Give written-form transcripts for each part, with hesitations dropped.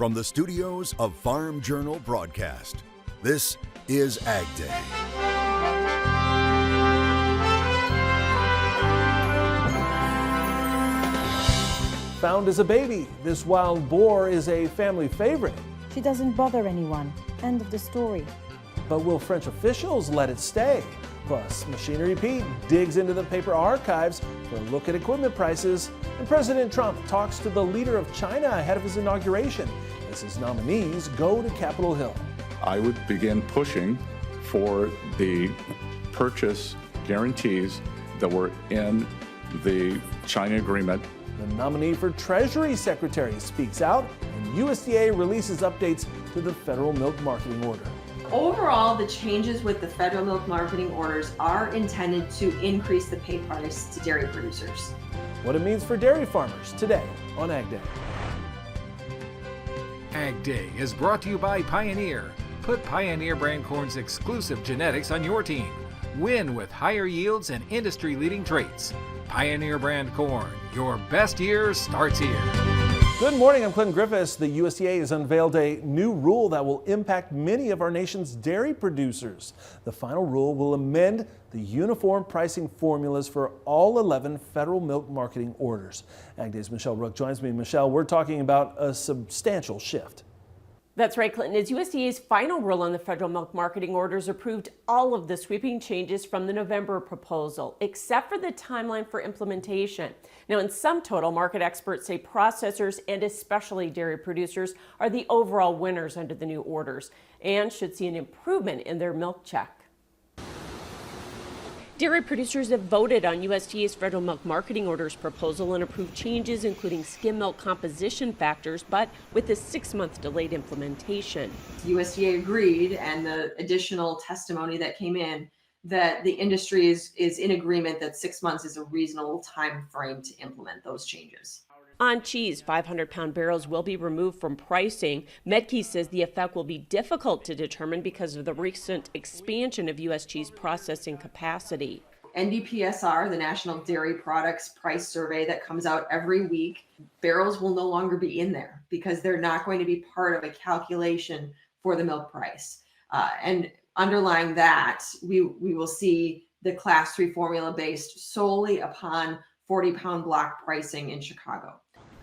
From the studios of Farm Journal Broadcast, this is AgDay. Found as a baby, this wild boar is a family favorite. She doesn't bother anyone. End of the story. But will French officials let it stay? Plus, Machinery Pete digs into the paper archives for a look at equipment prices. And President Trump talks to the leader of China ahead of his inauguration as his nominees go to Capitol Hill. I would begin pushing for the purchase guarantees that were in the China agreement. The nominee for Treasury Secretary speaks out, and USDA releases updates to the federal milk marketing order. Overall, the changes with the federal milk marketing orders are intended to increase the pay price to dairy producers. What it means for dairy farmers today on AgDay. AgDay is brought to you by Pioneer. Put Pioneer brand corn's exclusive genetics on your team. Win with higher yields and industry-leading traits. Pioneer brand corn, your best year starts here. Good morning, I'm Clinton Griffiths. The USDA has unveiled a new rule that will impact many of our nation's dairy producers. The final rule will amend the uniform pricing formulas for all 11 federal milk marketing orders. AgDay's Michelle Rook joins me. Michelle, we're talking about a substantial shift. That's right, Clinton. As USDA's final rule on the federal milk marketing orders approved all of the sweeping changes from the November proposal, except for the timeline for implementation. Now, in sum total, market experts say processors and especially dairy producers are the overall winners under the new orders and should see an improvement in their milk check. Dairy producers have voted on USDA's federal milk marketing orders proposal and approved changes including skim milk composition factors, but with a 6-month delayed implementation. USDA agreed, and the additional testimony that came in, that the industry is in agreement that 6 months is a reasonable time frame to implement those changes. On cheese, 500-pound barrels will be removed from pricing. Medke says the effect will be difficult to determine because of the recent expansion of U.S. cheese processing capacity. NDPSR, the National Dairy Products Price Survey that comes out every week, barrels will no longer be in there because they're not going to be part of a calculation for the milk price. And underlying that, we will see the Class 3 formula based solely upon 40-pound block pricing in Chicago.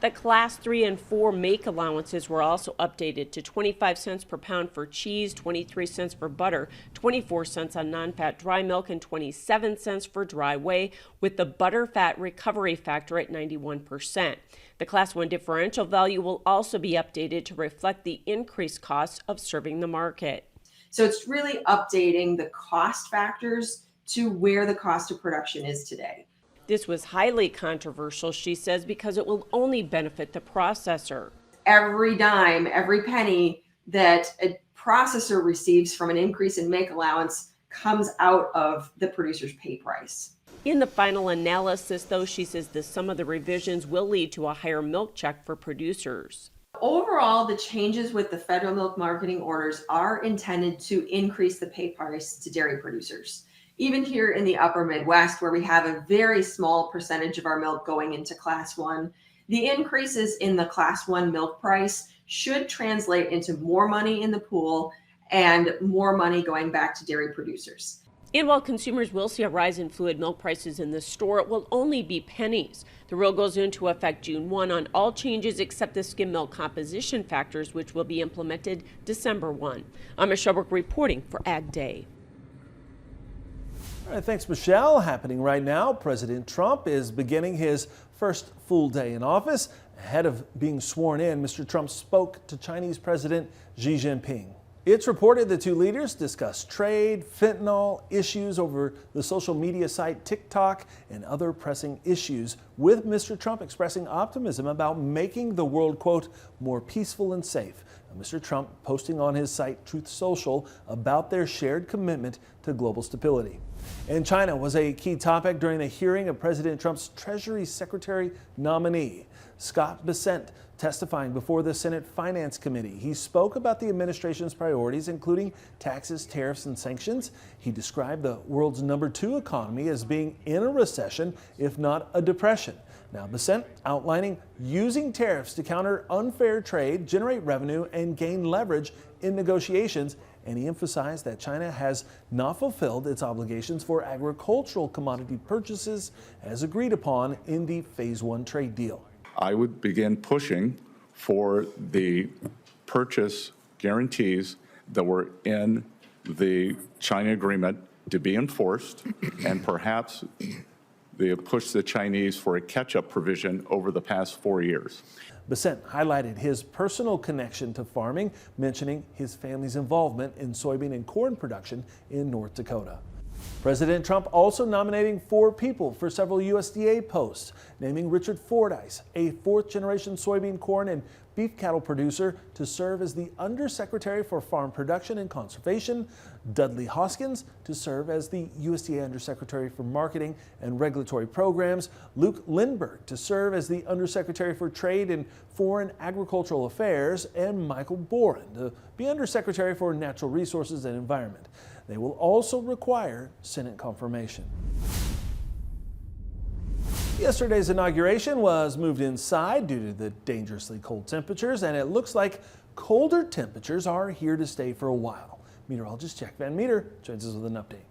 The Class 3 and 4 make allowances were also updated to 25 cents per pound for cheese, 23 cents for butter, 24 cents on non-fat dry milk, and 27 cents for dry whey, with the butter fat recovery factor at 91%. The Class 1 differential value will also be updated to reflect the increased costs of serving the market. So it's really updating the cost factors to where the cost of production is today. This was highly controversial, she says, because it will only benefit the processor. Every dime, every penny that a processor receives from an increase in make allowance comes out of the producer's pay price. In the final analysis, though, she says that some of the revisions will lead to a higher milk check for producers. Overall, the changes with the federal milk marketing orders are intended to increase the pay price to dairy producers. Even here in the upper Midwest, where we have a very small percentage of our milk going into Class 1, the increases in the Class 1 milk price should translate into more money in the pool and more money going back to dairy producers. And while consumers will see a rise in fluid milk prices in the store, it will only be pennies. The rule goes into effect June 1 on all changes except the skim milk composition factors, which will be implemented December 1. I'm Michelle Rook reporting for AgDay. All right, thanks, Michelle. Happening right now, President Trump is beginning his first full day in office. Ahead of being sworn in, Mr. Trump spoke to Chinese President Xi Jinping. It's reported the two leaders discussed trade, fentanyl, issues over the social media site TikTok, and other pressing issues, with Mr. Trump expressing optimism about making the world, quote, more peaceful and safe. And Mr. Trump posting on his site Truth Social about their shared commitment to global stability. And China was a key topic during the hearing of President Trump's Treasury Secretary nominee, Scott Bessent, testifying before the Senate Finance Committee. He spoke about the administration's priorities, including taxes, tariffs, and sanctions. He described the world's #2 economy as being in a recession, if not a depression. Now, Bessent outlining using tariffs to counter unfair trade, generate revenue, and gain leverage in negotiations. And he emphasized that China has not fulfilled its obligations for agricultural commodity purchases as agreed upon in the Phase 1 trade deal. I would begin pushing for the purchase guarantees that were in the China agreement to be enforced, and perhaps they push the Chinese for a catch-up provision over the past 4 years. Bessent highlighted his personal connection to farming, mentioning his family's involvement in soybean and corn production in North Dakota. President Trump also nominating 4 people for several USDA posts, naming Richard Fordyce, a 4th-generation soybean, corn, and beef cattle producer, to serve as the Undersecretary for Farm Production and Conservation, Dudley Hoskins to serve as the USDA Undersecretary for Marketing and Regulatory Programs, Luke Lindbergh to serve as the Undersecretary for Trade and Foreign Agricultural Affairs, and Michael Boren to be Undersecretary for Natural Resources and Environment. They will also require Senate confirmation. Yesterday's inauguration was moved inside due to the dangerously cold temperatures, and it looks like colder temperatures are here to stay for a while. Meteorologist Jack Van Meter joins us with an update.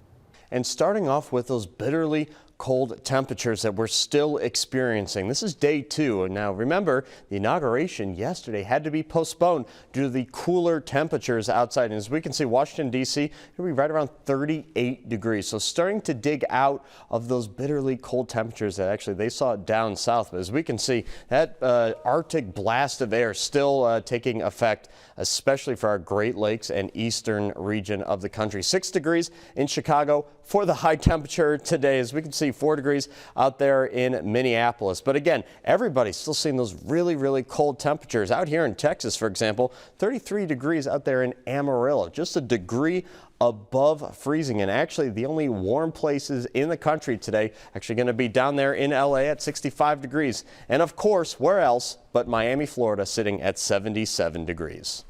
And starting off with those bitterly cold temperatures that we're still experiencing. This is day 2. And now remember, the inauguration yesterday had to be postponed due to the cooler temperatures outside. And as we can see, Washington, D.C. will be right around 38 degrees. So starting to dig out of those bitterly cold temperatures that actually they saw down south. But as we can see, that Arctic blast of air still taking effect, especially for our Great Lakes and eastern region of the country. 6 degrees in Chicago for the high temperature today. As we can see, 4 degrees out there in Minneapolis. But again, everybody's still seeing those really, really cold temperatures. Out here in Texas, for example, 33 degrees out there in Amarillo, just a degree above freezing. And actually, the only warm places in the country today actually going to be down there in LA at 65 degrees. And of course, where else but Miami, Florida, sitting at 77 degrees.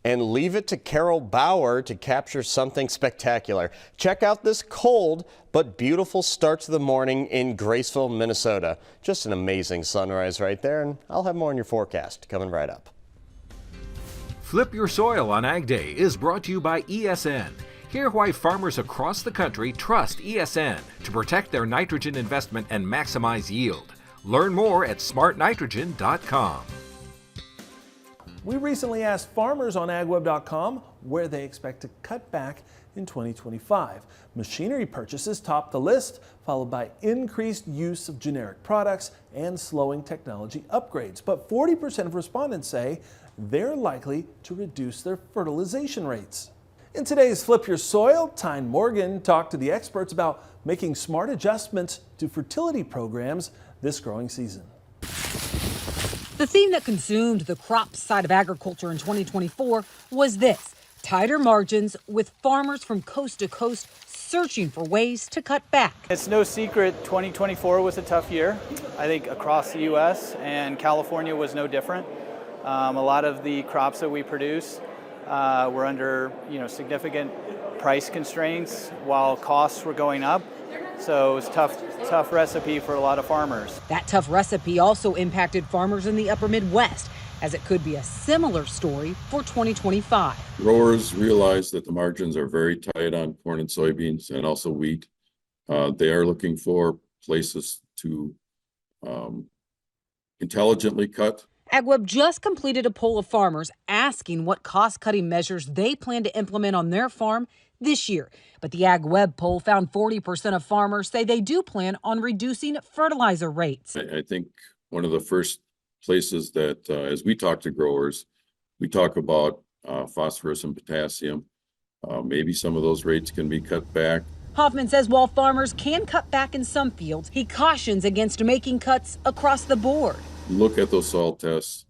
And leave it to Carol Bauer to capture something spectacular. Check out this cold but beautiful start to the morning in Graceville, Minnesota. Just an amazing sunrise right there, and I'll have more on your forecast coming right up. Flip Your Soil on AgDay is brought to you by ESN. Hear why farmers across the country trust ESN to protect their nitrogen investment and maximize yield. Learn more at smartnitrogen.com. We recently asked farmers on agweb.com where they expect to cut back in 2025. Machinery purchases topped the list, followed by increased use of generic products and slowing technology upgrades. But 40% of respondents say they're likely to reduce their fertilization rates. In today's Flip Your Soil, Tyne Morgan talked to the experts about making smart adjustments to fertility programs this growing season. The theme that consumed the crop side of agriculture in 2024 was this: tighter margins, with farmers from coast to coast searching for ways to cut back. It's no secret 2024 was a tough year, I think, across the U.S., and California was no different. A lot of the crops that we produce were under significant price constraints while costs were going up. So it was a tough recipe for a lot of farmers. That tough recipe also impacted farmers in the upper Midwest, as it could be a similar story for 2025. Growers realize that the margins are very tight on corn and soybeans and also wheat. They are looking for places to intelligently cut. AgWeb just completed a poll of farmers asking what cost-cutting measures they plan to implement on their farm this year. But the AgWeb poll found 40% of farmers say they do plan on reducing fertilizer rates. I think one of the first places that, as we talk to growers, we talk about phosphorus and potassium. Maybe some of those rates can be cut back. Hoffman says while farmers can cut back in some fields, he cautions against making cuts across the board. Look at those soil tests,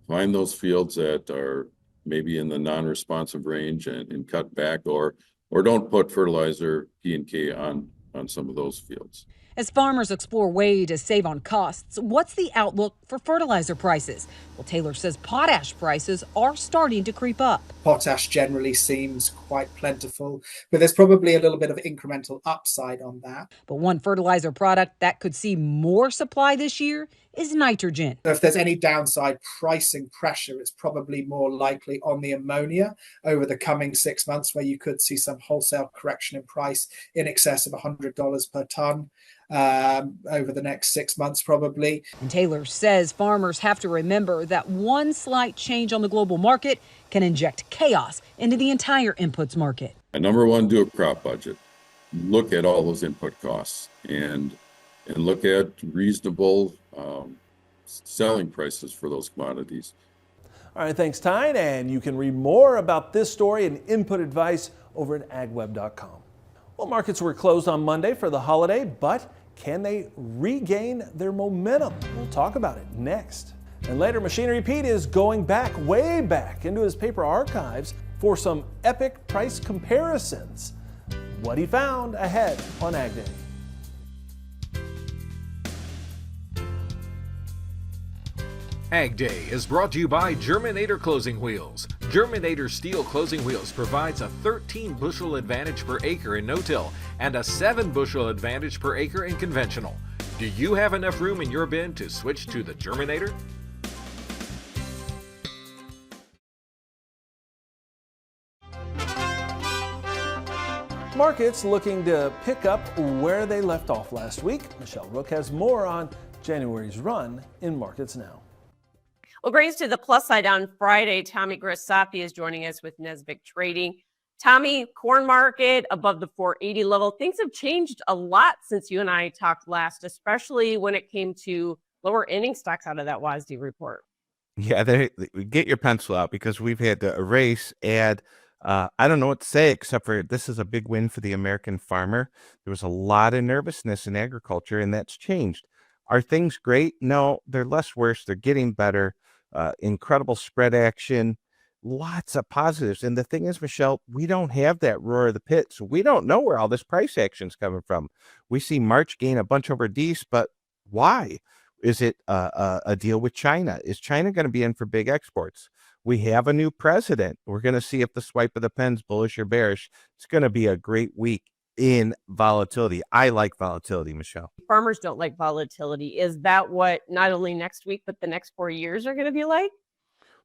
find those fields that are maybe in the non-responsive range and cut back, or or don't put fertilizer, P&K on some of those fields. As farmers explore ways to save on costs, what's the outlook for fertilizer prices? Well, Taylor says potash prices are starting to creep up. Potash generally seems quite plentiful, but there's probably a little bit of incremental upside on that. But one fertilizer product that could see more supply this year is nitrogen. So if there's any downside pricing pressure, it's probably more likely on the ammonia over the coming 6 months, where you could see some wholesale correction in price in excess of $100 per ton over the next 6 months, probably. And Taylor says farmers have to remember that one slight change on the global market can inject chaos into the entire inputs market. And number one, do a crop budget. Look at all those input costs and look at reasonable selling prices for those commodities. All right, thanks, Tyne. And you can read more about this story and input advice over at agweb.com. Well, markets were closed on Monday for the holiday, but can they regain their momentum? We'll talk about it next. And later, Machinery Pete is going back, way back into his paper archives for some epic price comparisons. What he found ahead on AgDay. AgDay is brought to you by Germinator Closing Wheels. Germinator steel closing wheels provides a 13 bushel advantage per acre in no-till and a 7 bushel advantage per acre in conventional. Do you have enough room in your bin to switch to the Germinator? Markets looking to pick up where they left off last week. Michelle Rook has more on January's run in markets now. Well, grains to the plus side on Friday. Tommy Grisapi is joining us with Nesbitt Trading. Tommy, corn market above the 480 level. Things have changed a lot since you and I talked last, especially when it came to lower ending stocks out of that WASDE report. Yeah, get your pencil out because we've had to erase, add. I don't know what to say except for this is a big win for the American farmer. There was a lot of nervousness in agriculture, and that's changed. Are things great? No, they're less worse. They're getting better. Incredible spread action, lots of positives. And the thing is, Michelle, we don't have that roar of the pit, so we don't know where all this price action is coming from. We see March gain a bunch over Dece, but why? Is it a deal with China? Is China going to be in for big exports? We have a new president. We're going to see if the swipe of the pen's bullish or bearish. It's going to be a great week in volatility. I like volatility, Michelle. Farmers don't like volatility. Is that what not only next week, but the next 4 years are going to be like?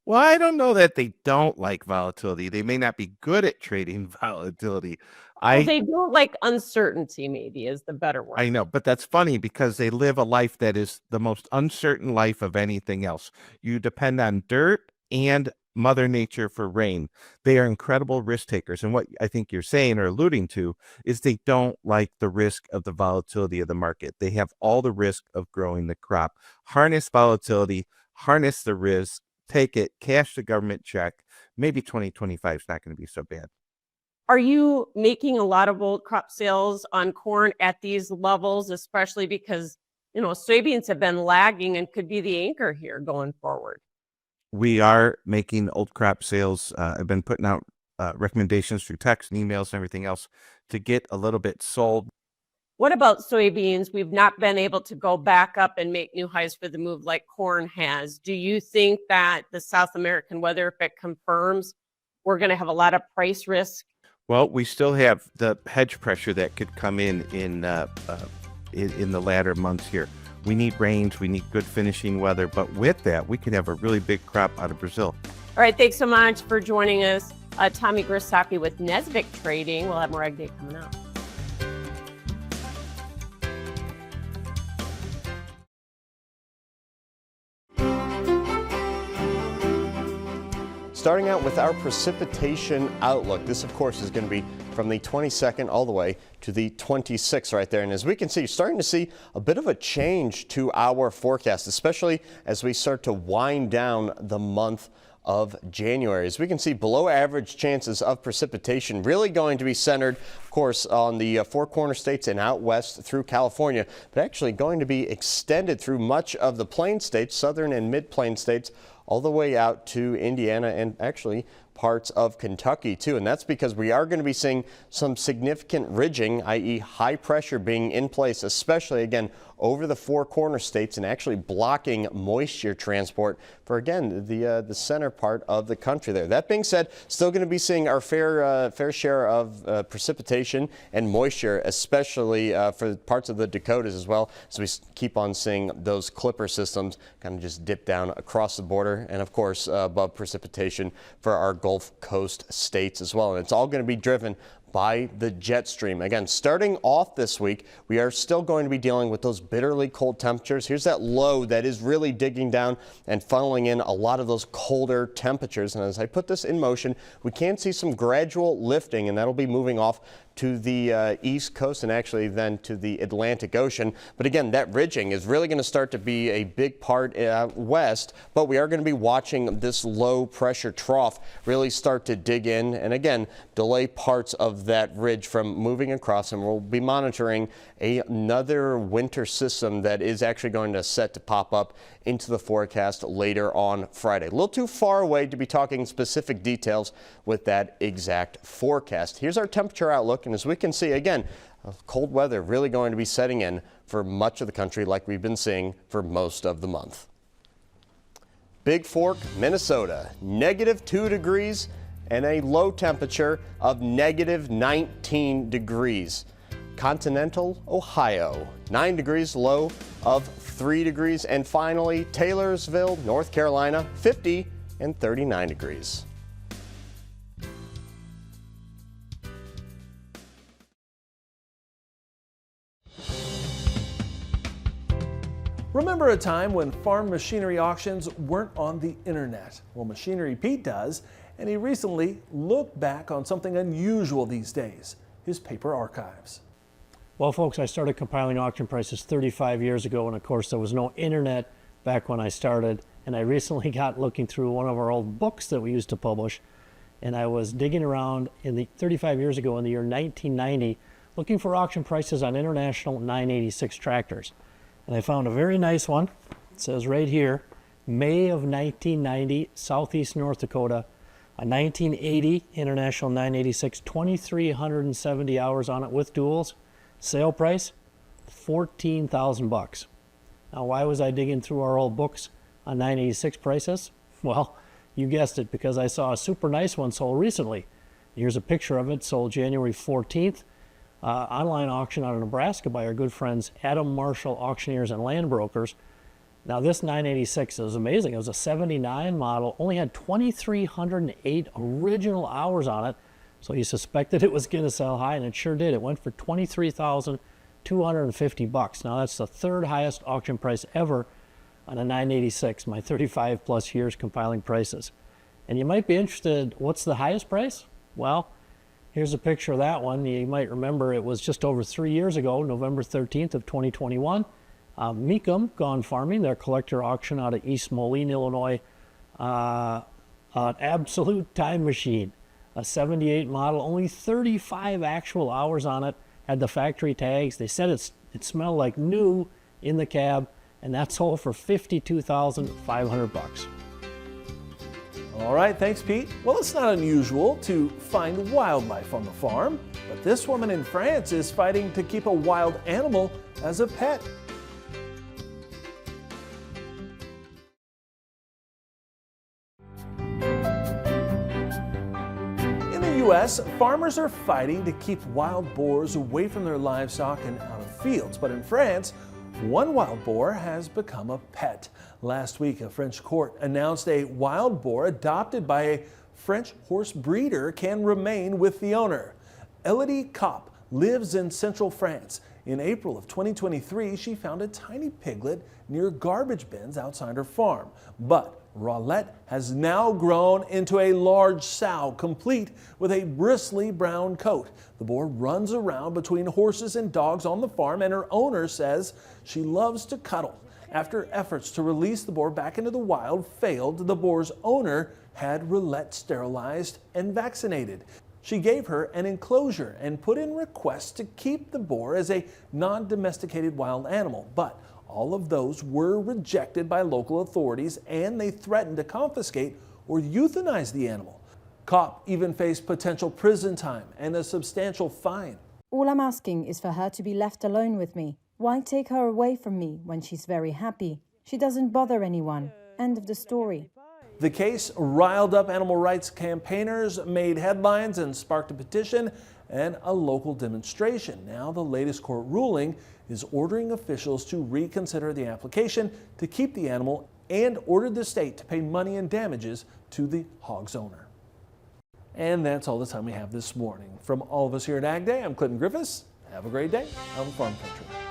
Well, I don't know that they don't like volatility. They may not be good at trading volatility. They don't like uncertainty, maybe is the better word. I know, but that's funny because they live a life that is the most uncertain life of anything else. You depend on dirt and Mother Nature for rain. They are incredible risk takers. And what I think you're saying or alluding to is they don't like the risk of the volatility of the market. They have all the risk of growing the crop. Harness volatility, harness the risk, take it, cash the government check. Maybe 2025 is not going to be so bad. Are you making a lot of old crop sales on corn at these levels, especially because, soybeans have been lagging and could be the anchor here going forward? We are making old crop sales. I've been putting out recommendations through text and emails and everything else to get a little bit sold. What about soybeans? We've not been able to go back up and make new highs for the move like corn has. Do you think that the South American weather, if it confirms, we're going to have a lot of price risk? Well, we still have the hedge pressure that could come in the latter months here. We need rains, we need good finishing weather, but with that, we could have a really big crop out of Brazil. All right, thanks so much for joining us. Tommy Grisapi with Nesbitt Trading. We'll have more AgDay coming up. Starting out with our precipitation outlook. This, of course, is going to be from the 22nd all the way to the 26th right there. And as we can see, you're starting to see a bit of a change to our forecast, especially as we start to wind down the month of January. As we can see, below average chances of precipitation really going to be centered, of course, on the Four Corner states and out west through California, but actually going to be extended through much of the plain states, southern and mid-plain states, all the way out to Indiana and actually parts of Kentucky too, and that's because we are going to be seeing some significant ridging, i.e. high pressure being in place, especially again over the four corner states and actually blocking moisture transport for, again, the center part of the country there. That being said, still going to be seeing our fair share of precipitation and moisture, especially for parts of the Dakotas as well, as we keep on seeing those clipper systems kind of just dip down across the border, and of course above precipitation for our Gulf Coast states as well. And it's all going to be driven by the jet stream. Again, starting off this week, we are still going to be dealing with those bitterly cold temperatures. Here's that low that is really digging down and funneling in a lot of those colder temperatures. And as I put this in motion, we can see some gradual lifting, and that'll be moving off to the east coast and actually then to the Atlantic Ocean. But again, that ridging is really going to start to be a big part west, but we are going to be watching this low pressure trough really start to dig in and again delay parts of that ridge from moving across, and we'll be monitoring another winter system that is actually going to set to pop up into the forecast later on Friday. A little too far away to be talking specific details with that exact forecast. Here's our temperature outlook, and as we can see, again, cold weather really going to be setting in for much of the country like we've been seeing for most of the month. Big Fork, Minnesota, -2 degrees and a low temperature of -19 degrees. Continental Ohio, 9 degrees, low of 3 degrees. And finally, Taylorsville, North Carolina, 50 and 39 degrees. Remember a time when farm machinery auctions weren't on the internet? Well, Machinery Pete does, and he recently looked back on something unusual these days, his paper archives. Well, folks, I started compiling auction prices 35 years ago, and of course there was no internet back when I started, and I recently got looking through one of our old books that we used to publish, and I was digging around in the 35 years ago in the year 1990 looking for auction prices on international 986 tractors. And I found a very nice one. It says right here, May of 1990, Southeast North Dakota, a 1980 International 986, 2,370 hours on it with duals. Sale price, $14,000. Now, why was I digging through our old books on 986 prices? Well, you guessed it, because I saw a super nice one sold recently. Here's a picture of it, sold January 14th. Online auction out of Nebraska by our good friends Adam Marshall Auctioneers and Land Brokers. Now, this 986 is amazing. It was a 79 model, only had 2,308 original hours on it. So you suspected it was going to sell high, and it sure did. It went for $23,250. Now, that's the third highest auction price ever on a 986, my 35 plus years compiling prices. And you might be interested, what's the highest price? Well, here's a picture of that one. You might remember it was just over 3 years ago, November 13th of 2021. Mecum Gone Farming, their collector auction out of East Moline, Illinois. An absolute time machine. A 78 model, only 35 actual hours on it, had the factory tags. They said it smelled like new in the cab, and that sold for $52,500. All right, thanks, Pete. Well, it's not unusual to find wildlife on the farm, but this woman in France is fighting to keep a wild animal as a pet. In the U.S., farmers are fighting to keep wild boars away from their livestock and out of fields. But in France, one wild boar has become a pet. Last week, a French court announced a wild boar adopted by a French horse breeder can remain with the owner. Elodie Kopp lives in central France. In April of 2023, she found a tiny piglet near garbage bins outside her farm. But Rowlett has now grown into a large sow, complete with a bristly brown coat. The boar runs around between horses and dogs on the farm, and her owner says she loves to cuddle. After efforts to release the boar back into the wild failed, the boar's owner had Rowlett sterilized and vaccinated. She gave her an enclosure and put in requests to keep the boar as a non-domesticated wild animal, but all of those were rejected by local authorities, and they threatened to confiscate or euthanize the animal. cop even faced potential prison time and a substantial fine. All I'm asking is for her to be left alone with me. Why take her away from me when she's very happy? She doesn't bother anyone. End of the story. The case riled up animal rights campaigners, made headlines, and sparked a petition and a local demonstration. Now the latest court ruling is ordering officials to reconsider the application to keep the animal and ordered the state to pay money and damages to the hog's owner. And that's all the time we have this morning. From all of us here at AgDay, I'm Clinton Griffiths. Have a great day out in farm country.